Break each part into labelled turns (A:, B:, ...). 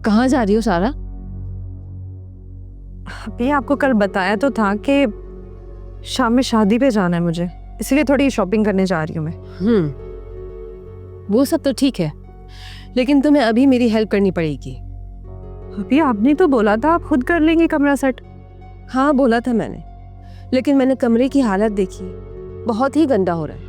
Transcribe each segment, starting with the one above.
A: कहाँ जा रही हो सारा?
B: अभी आपको कल बताया तो था कि शाम में शादी पे जाना है मुझे, इसलिए थोड़ी शॉपिंग करने जा रही हूँ मैं।
A: वो सब तो ठीक है, लेकिन तुम्हें अभी मेरी हेल्प करनी पड़ेगी।
B: अभी आपने तो बोला था आप खुद कर लेंगे कमरा सेट।
A: हाँ बोला था मैंने, लेकिन मैंने कमरे की हालत देखी, बहुत ही गंदा हो रहा है।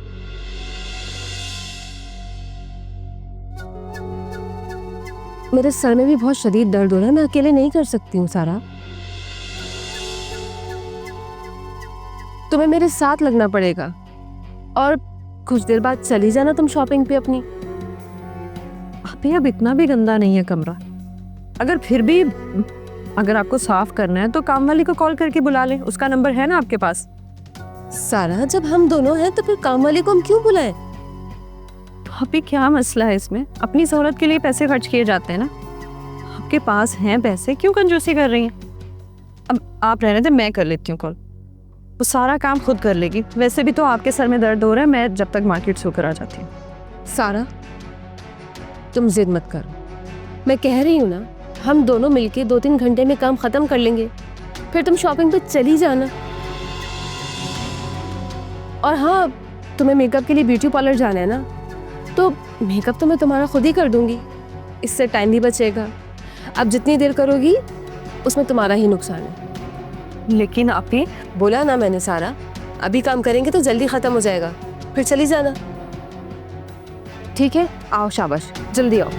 A: मेरे सर में भी बहुत शदीद दर्द हो रहा है, मैं अकेले नहीं कर सकती हूँ सारा। तुम्हें मेरे साथ लगना पड़ेगा और कुछ देर बाद चली जाना तुम शॉपिंग पे अपनी।
B: अभी अब इतना भी गंदा नहीं है कमरा, अगर फिर भी अगर आपको साफ करना है तो काम वाली को कॉल करके बुला लें, उसका नंबर है ना आपके पास।
A: सारा जब हम दोनों हैं तो फिर काम वाली को हम क्यों बुलाएं?
B: अभी क्या मसला है इसमें? अपनी सहूलत के लिए पैसे खर्च किए जाते हैं ना, आपके पास हैं पैसे, क्यों कंजूसी कर रही हैं? अब आप रहने दे, मैं कर लेती हूँ कॉल, वो सारा काम खुद कर लेगी। वैसे भी तो आपके सर में दर्द हो रहा है, मैं जब तक मार्केट से होकर आ जाती हूँ।
A: सारा तुम जिद मत करो, मैं कह रही हूँ ना, हम दोनों मिलके 2-3 घंटे में काम खत्म कर लेंगे, फिर तुम शॉपिंग पे चली जाना। और हाँ, तुम्हें मेकअप के लिए ब्यूटी पार्लर जाना है ना, तो मेकअप तो मैं तुम्हारा खुद ही कर दूंगी, इससे टाइम भी बचेगा। अब जितनी देर करोगी उसमें तुम्हारा ही नुकसान है।
B: लेकिन आप ही
A: बोला ना मैंने सारा, अभी काम करेंगे तो जल्दी खत्म हो जाएगा, फिर चली जाना। ठीक है, आओ, शाबाश, जल्दी आओ।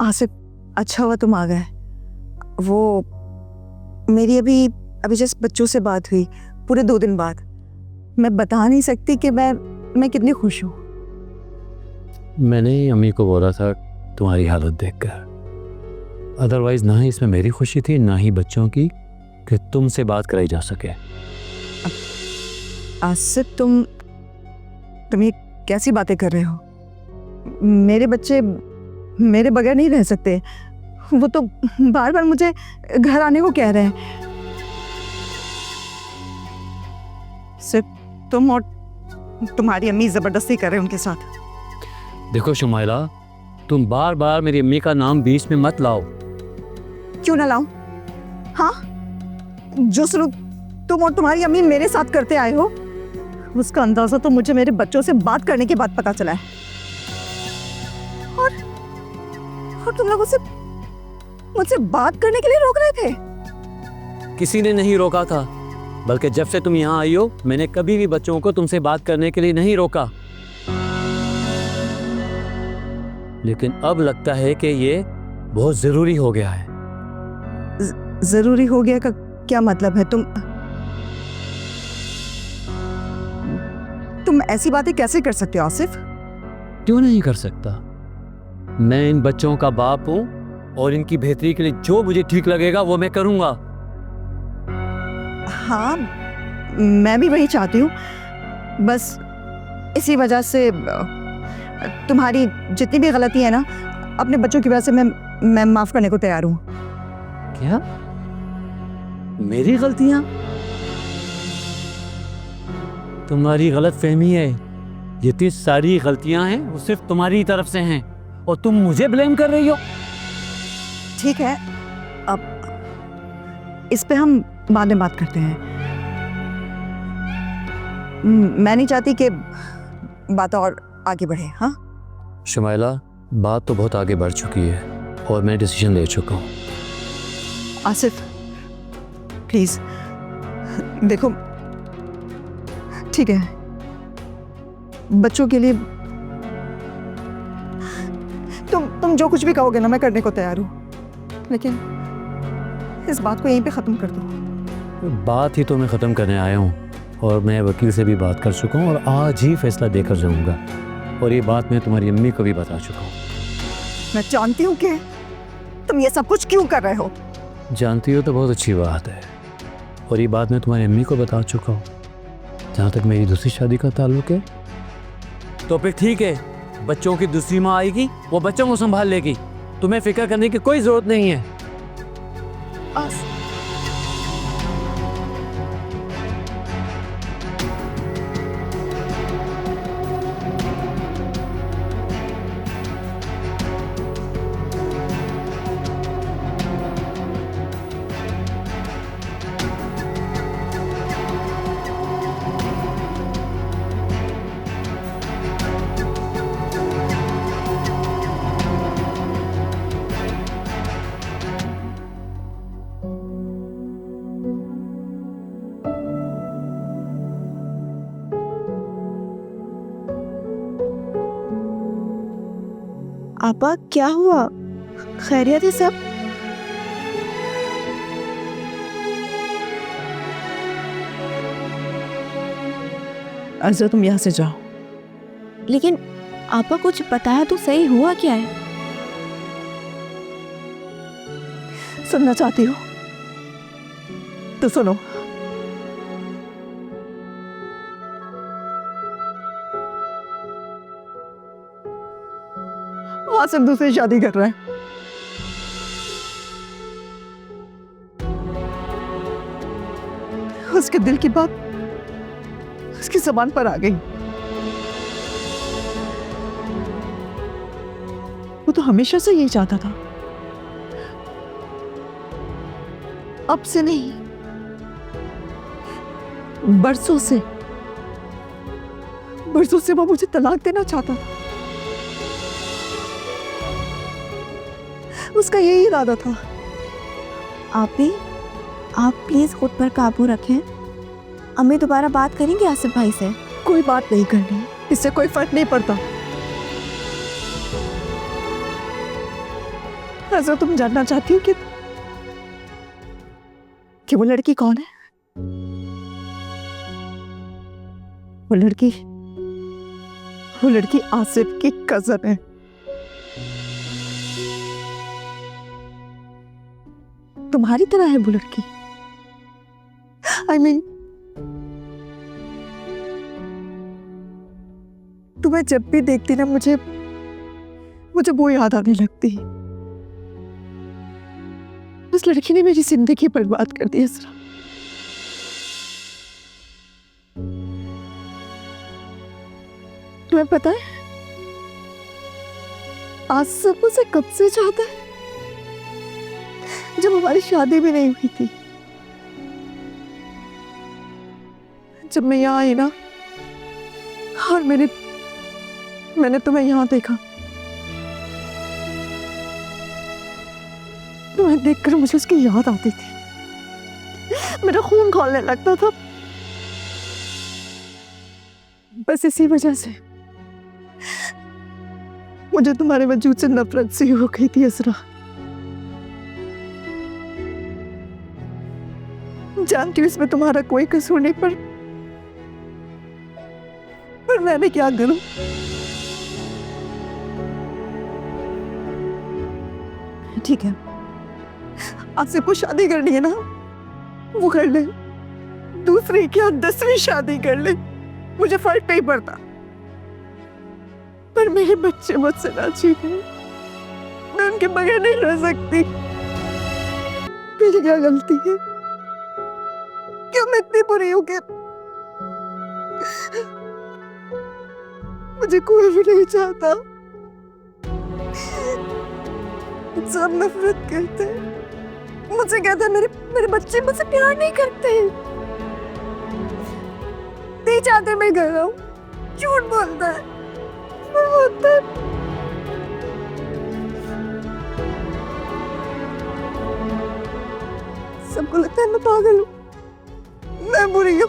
C: आसिफ, अच्छा हुआ तुम आ गए। वो मेरी अभी जस्ट बच्चों से बात हुई, पूरे 2 दिन बाद। मैं बता नहीं सकती कि मैं कितनी खुश हूँ।
D: मैंने अम्मी को बोला था तुम्हारी हालत देखकर, अदरवाइज ना ही इसमें मेरी खुशी थी ना ही बच्चों की कि तुमसे बात कराई जा सके।
C: आसिफ, तुम ये कैसी बातें कर रहे हो? मेरे बच्चे मेरे बगैर नहीं रह सकते, वो तो बार बार मुझे घर आने को कह रहे हैं। सिर्फ तुम और तुम्हारी अम्मी जबरदस्ती कर रहे हैं उनके साथ।
D: देखो शुमाइला, तुम बार बार मेरी अम्मी का नाम बीच में मत लाओ।
C: क्यों ना लाऊं? हाँ, जो सलूक तुम और तुम्हारी अम्मी मेरे साथ करते आए हो, उसका अंदाजा तो मुझे मेरे बच्चों से बात करने के बाद पता चला है। और तुम लोग मुझसे बात करने के लिए रोक रहे थे?
D: किसी ने नहीं रोका था, बल्कि जब से तुम यहाँ आई हो मैंने कभी भी बच्चों को तुमसे बात करने के लिए नहीं रोका। लेकिन अब लगता है कि ये बहुत जरूरी हो गया है।
C: जरूरी हो गया का क्या मतलब है? तुम ऐसी बातें कैसे कर सकते हो आसिफ?
D: क्यों नहीं कर सकता? मैं इन बच्चों का बाप हूं और इनकी बेहतरी के लिए जो मुझे ठीक लगेगा वो मैं करूंगा।
C: हाँ, मैं भी वही चाहती हूँ, बस इसी वजह से तुम्हारी जितनी भी गलती है ना, अपने बच्चों की वजह से मैं माफ करने को तैयार हूँ।
D: क्या मेरी गलतियां? तुम्हारी गलत फहमी है, जितनी सारी गलतियां हैं वो सिर्फ तुम्हारी तरफ से हैं और तुम मुझे ब्लेम कर रही हो।
C: ठीक है, अब इस पे हम बाद में बात करते हैं। मैं नहीं चाहती कि बात और आगे बढ़े। हाँ
D: शुमाइला, बात तो बहुत आगे बढ़ चुकी है और मैं डिसीजन ले चुका हूँ।
C: आसिफ, प्लीज देखो, ठीक है, बच्चों के लिए तुम जो कुछ भी कहोगे ना, मैं करने को तैयार हूँ, लेकिन इस बात को यहीं पे ख़त्म कर दो।
D: बात ही तो मैं ख़त्म करने आया हूँ और मैं वकील से भी बात कर चुका हूँ और आज ही फैसला देकर जाऊँगा, और ये बात मैं तुम्हारी अम्मी को भी बता चुका हूँ।
C: मैं जानती हूँ कि तुम ये सब कुछ क्यों कर रहे हो।
D: जानती हो तो बहुत अच्छी बात है, और ये बात मैं तुम्हारी अम्मी को बता चुका हूँ। जहाँ तक मेरी दूसरी शादी का ताल्लुक है, तो फिर ठीक है, बच्चों की दूसरी माँ आएगी, वो बच्चों को संभाल लेगी, तुम्हें फिक्र करने की कोई ज़रूरत नहीं है।
C: पास। आपा क्या हुआ? खैरियत है सब? अर्जा तुम यहाँ से जाओ।
E: लेकिन आपा कुछ बताया तो सही, हुआ क्या है?
C: सुनना चाहती हो तो सुनो। आसिफ दूसरी शादी कर रहा है। उसके दिल की बात उसकी जुबान पर आ गई। वो तो हमेशा से यही चाहता था, अब से नहीं, बरसों से वो मुझे तलाक देना चाहता था। उसका यही इरादा था।
E: आप प्लीज खुद पर काबू रखें। अम्मी दोबारा बात करेंगे आसिफ भाई से?
C: कोई बात नहीं करनी, इससे कोई फर्क नहीं पड़ता। ऐसा तुम जानना चाहती हो कि वो लड़की कौन है? वो लड़की आसिफ की कजन है। तुम्हारी तरह है वो लड़की। I mean, तुम्हें जब भी देखती ना मुझे वो याद आने लगती। उस लड़की ने मेरी जिंदगी बर्बाद कर दी इसरा। तुम्हें पता है आज सब मुझे कब से चाहता है? जब हमारी शादी भी नहीं हुई थी, जब मैं यहाँ आई ना और मैंने तुम्हें यहाँ देखा, तुम्हें देखकर मुझे उसकी याद आती थी। मेरा खून खौलने लगता था। बस इसी वजह से मुझे तुम्हारे वजूद से नफरत सी हो गई थी असरा। जानती हूँ इसमें तुम्हारा कोई कसूर नहीं, पर मैं क्या करूं? ठीक है, आपसे को शादी करनी है ना, वो कर ले। दूसरी क्या 10वीं शादी कर ले, मुझे फर्क नहीं पड़ता। पर मेरे बच्चे मुझसे ना छीने, मैं उनके बगैर नहीं रह सकती। मेरी क्या गलती है? क्यों मैं इतनी बुरी हूं कि मुझे कोई भी नहीं चाहता? सब नफरत करते हैं मुझसे, कहते हैं मेरे बच्चे मुझसे प्यार नहीं करते, नहीं चाहते मैं घर आऊं। झूठ बोलता है, बोलता है। सबको लगता है मैं पागल हूं, मैं बुरी हूं।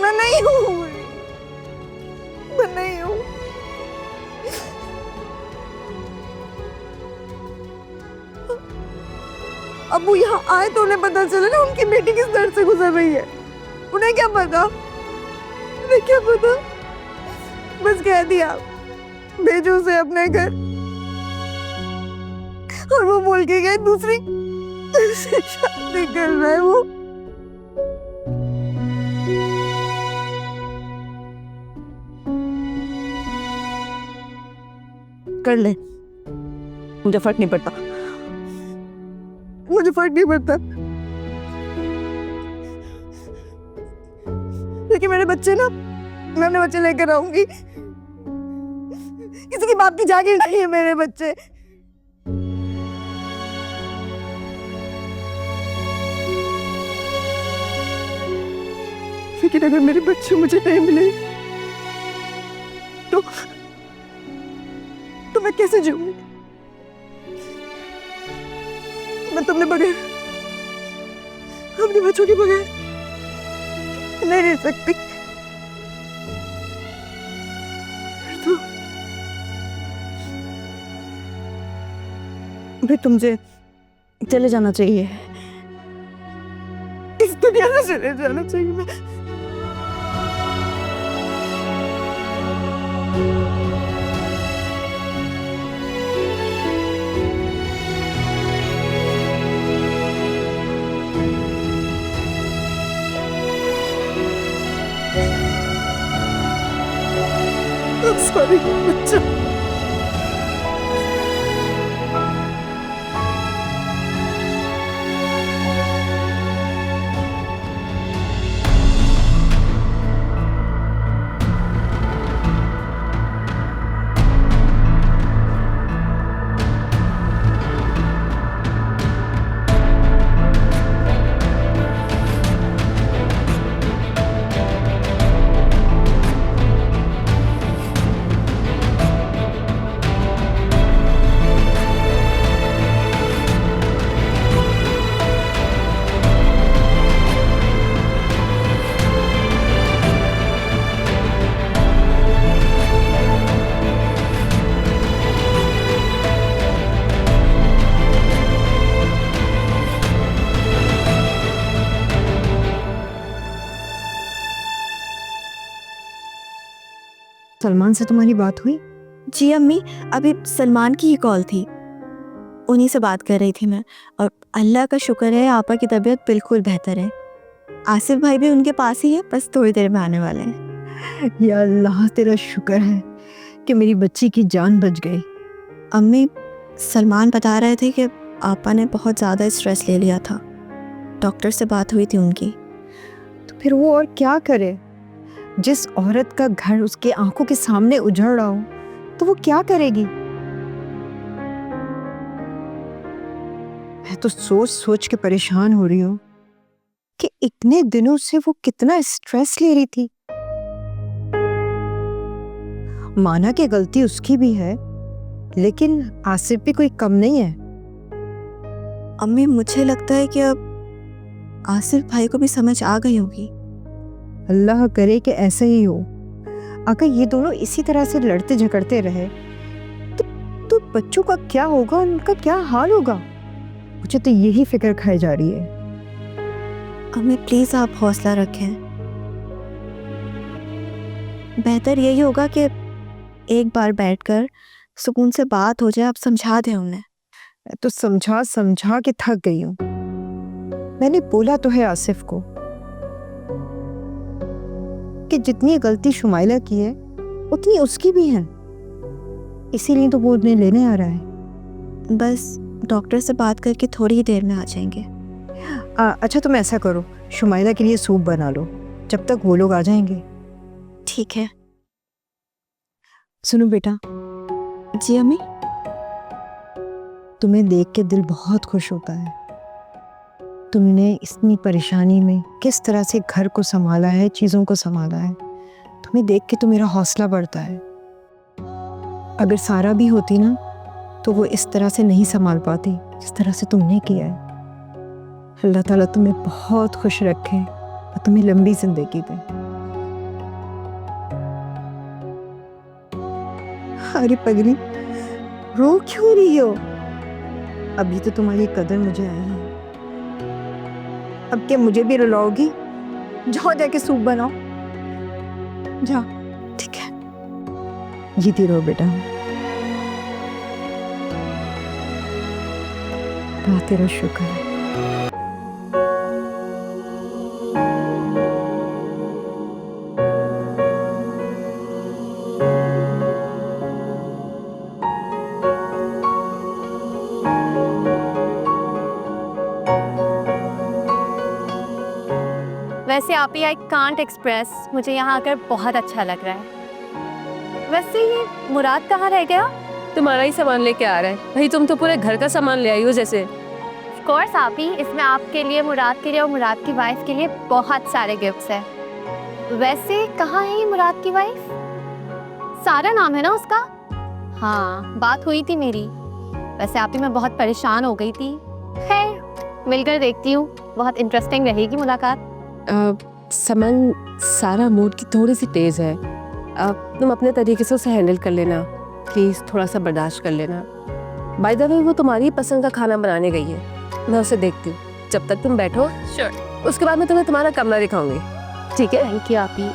C: मैं नहीं हूं बुरी, मैं नहीं हूं। अब वो यहाँ आए तो उन्हें पता चला ना उनकी बेटी किस दर्द से गुजर रही है। उन्हें क्या पता, उन्हें क्या पता। बस कह दिया भेजो उसे अपने घर, और वो बोल के गए दूसरी शादी कर रहा है वो। कर ले, मुझे फर्क नहीं पड़ता। मुझे फर्क नहीं पड़ता, लेकिन मेरे बच्चे ना, मैं अपने बच्चे लेकर आऊंगी। किसी की बाप की जागीर नहीं है मेरे बच्चे। लेकिन अगर मेरे बच्चे मुझे नहीं मिले तो मैं कैसे जीऊंगी? मैं तुमने बगैर, अपने बच्चों के बगैर नहीं रह सकती। तो फिर तुमसे चले जाना चाहिए, इस दुनिया से चले जाना चाहिए। मैं सॉरी बच्चा। सलमान से तुम्हारी बात हुई?
E: जी अम्मी, अभी सलमान की ही कॉल थी, उन्हीं से बात कर रही थी मैं। और अल्लाह का शुक्र है आपा की तबीयत बिल्कुल बेहतर है। आसिफ भाई भी उनके पास ही है, बस थोड़ी देर में आने वाले हैं।
C: या अल्लाह तेरा शुक्र है कि मेरी बच्ची की जान बच गई।
E: अम्मी, सलमान बता रहे थे कि आपा ने बहुत ज़्यादा स्ट्रेस ले लिया था, डॉक्टर से बात हुई थी उनकी।
C: तो फिर वो और क्या करे? जिस औरत का घर उसके आंखों के सामने उजड़ रहा हो तो वो क्या करेगी? मैं तो सोच सोच के परेशान हो रही हूँ कि इतने दिनों से वो कितना स्ट्रेस ले रही थी। माना कि गलती उसकी भी है, लेकिन आसिफ भी कोई कम नहीं है।
E: अम्मी, मुझे लगता है कि अब आसिफ भाई को भी समझ आ गई होगी।
C: अल्लाह करे कि ऐसा ही हो। अगर ये दोनों इसी तरह से लड़ते झगड़ते रहे तो बच्चों का क्या होगा, उनका क्या हाल होगा? मुझे तो यही फिक्र खाई जा रही है।
E: अम्मी प्लीज़ आप हौसला रखें, बेहतर यही होगा कि एक बार बैठकर सुकून से बात हो जाए। आप समझा दें उन्हें।
C: मैं तो समझा समझा के थक गई हूँ। मैंने बोला तो है आसिफ को कि जितनी गलती शुमाइला की है उतनी उसकी भी है, इसीलिए तो वो उन्हें लेने आ रहा है।
E: बस डॉक्टर से बात करके थोड़ी ही देर में आ जाएंगे।
C: अच्छा तुम ऐसा करो, शुमाइला के लिए सूप बना लो, जब तक वो लोग आ जाएंगे।
E: ठीक है।
C: सुनो बेटा,
E: जी अम्मी।
C: तुम्हें देख के दिल बहुत खुश होता है। तुमने इतनी परेशानी में किस तरह से घर को संभाला है, चीज़ों को संभाला है। तुम्हें देख के तो मेरा हौसला बढ़ता है। अगर सारा भी होती ना तो वो इस तरह से नहीं संभाल पाती जिस तरह से तुमने किया है। अल्लाह ताला तुम्हें बहुत खुश रखे और तुम्हें लंबी जिंदगी दे। अरे पगली, रो क्यों रही हो? अभी तो तुम्हारी कदर मुझे आई है, अब क्या मुझे भी रुलाओगी? जाओ जाके सूप बनाओ, जाओ।
E: ठीक है।
C: जीती रहो बेटा। हाँ, तेरा शुक्र है।
F: वैसे आप ही आई कांट एक्सप्रेस, मुझे यहाँ आकर बहुत अच्छा लग रहा है। वैसे ये मुराद कहाँ रह गया?
A: तुम्हारा ही सामान लेके आ रहा है भाई, तुम तो पूरे घर का सामान ले आई हो जैसे।
F: ऑफ कोर्स आप ही, इसमें आपके लिए, मुराद के लिए और मुराद की वाइफ के लिए बहुत सारे गिफ्ट्स हैं। वैसे कहाँ है ये मुराद की वाइफ? सारा नाम है ना उसका? हाँ, बात हुई थी मेरी। वैसे आप ही मैं बहुत परेशान हो गई थी। खैर मिलकर देखती हूँ, बहुत इंटरेस्टिंग रहेगी मुलाकात।
A: समन, सारा मूड की थोड़ी सी तेज है, तुम अपने तरीके से उसे हैंडल कर लेना प्लीज, थोड़ा सा बर्दाश्त कर लेना। बाय द वे वो तुम्हारी पसंद का खाना बनाने गई है, मैं उसे देखती हूँ। जब तक तुम बैठो
F: श्योर।
A: उसके बाद मैं तुम्हें तुम्हारा कमरा दिखाऊंगी, ठीक है?
F: थैंक यू आप ही।